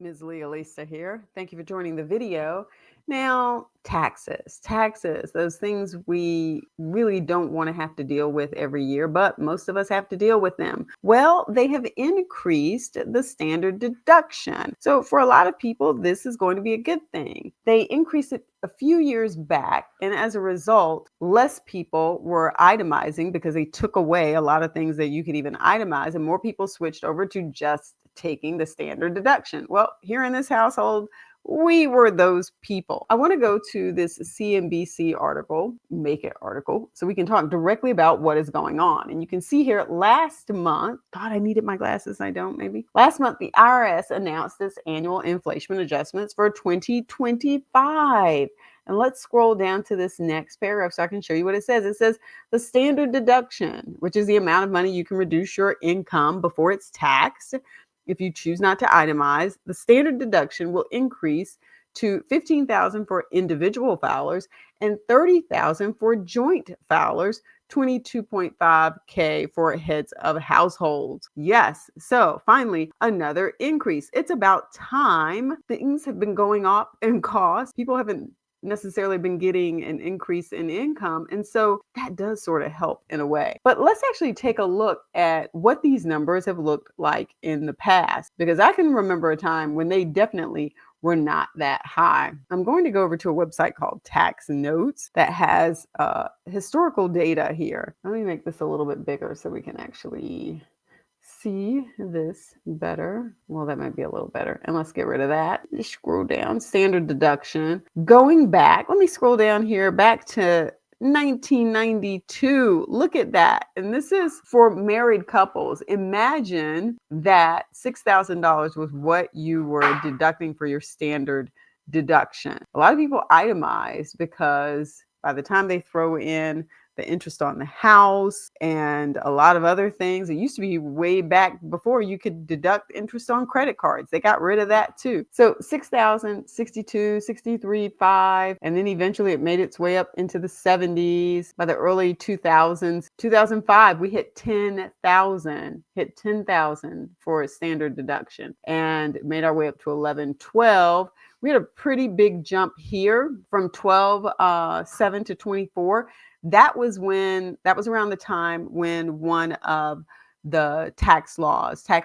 Ms Legalista here. Thank you for joining the video. Now, taxes, those things we really don't want to have to deal with every year, but most of us have to deal with them. Well, they have increased the standard deduction. So for a lot of people, this is going to be a good thing. They increased it a few years back, and as a result, less people were itemizing because they took away a lot of things that you could even itemize, and more people switched over to just taking the standard deduction. Well, here in this household, we were those people. I want to go to this CNBC article, Make It article, so we can talk directly about what is going on. And you can see here last month, God, I needed my glasses. I don't, maybe. Last month, the IRS announced its annual inflation adjustments for 2025. And let's scroll down to this next paragraph so I can show you what it says. It says the standard deduction, which is the amount of money you can reduce your income before it's taxed. If you choose not to itemize, the standard deduction will increase to $15,000 for individual filers and $30,000 for joint filers, $22.5K for heads of households. Yes, so finally, another increase. It's about time. Things have been going up in cost. People haven't necessarily been getting an increase in income. And so that does sort of help in a way. But let's actually take a look at what these numbers have looked like in the past, because I can remember a time when they definitely were not that high. I'm going to go over to a website called Tax Notes that has historical data here. Let me make this a little bit bigger so we can actually see this better. Well, that might be a little better. And let's get rid of that. Just scroll down, standard deduction. Going back, let me scroll down here back to 1992. Look at that. And this is for married couples. Imagine that $6,000 was what you were deducting for your standard deduction. A lot of people itemize because by the time they throw in the interest on the house and a lot of other things. It used to be way back before you could deduct interest on credit cards. They got rid of that too. So 6,000, 62, 63, 5, and then eventually it made its way up into the 70s. By the early 2000s, 2005, we hit 10,000 for a standard deduction and made our way up to 11, 12. We had a pretty big jump here from 12.7 to 24. That was around the time when one of the tax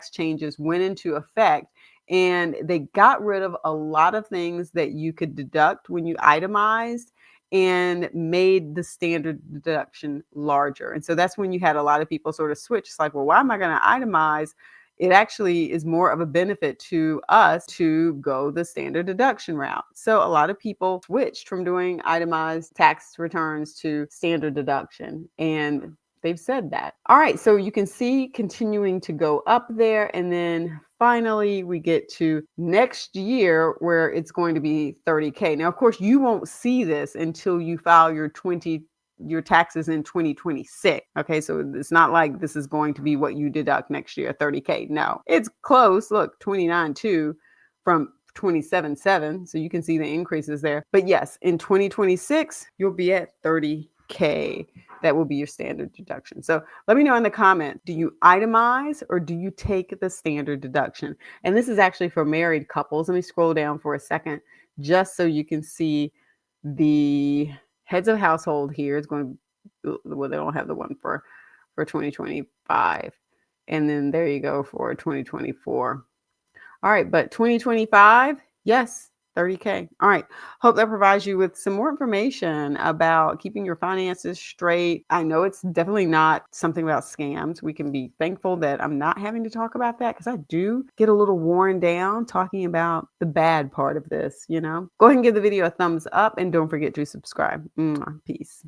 changes went into effect, and they got rid of a lot of things that you could deduct when you itemized and made the standard deduction larger. And so that's when you had a lot of people sort of switch. It's like, well, why am I going to itemize? It actually is more of a benefit to us to go the standard deduction route. So a lot of people switched from doing itemized tax returns to standard deduction, and they've said that. All right, so you can see continuing to go up there, and then finally we get to next year where it's going to be 30K. Now, of course, you won't see this until you file your taxes in 2026. Okay, so it's not like this is going to be what you deduct next year, 30K. No, it's close. Look, 29.2 from 27.7. So you can see the increases there. But yes, in 2026, you'll be at 30K. That will be your standard deduction. So let me know in the comments, do you itemize or do you take the standard deduction? And this is actually for married couples. Let me scroll down for a second just so you can see the heads of household here. Is going to, well, they don't have the one for 2025. And then there you go for 2024. All right, but 2025, yes, 30K. All right. Hope that provides you with some more information about keeping your finances straight. I know it's definitely not something about scams. We can be thankful that I'm not having to talk about that, because I do get a little worn down talking about the bad part of this, you know. Go ahead and give the video a thumbs up and don't forget to subscribe. Peace.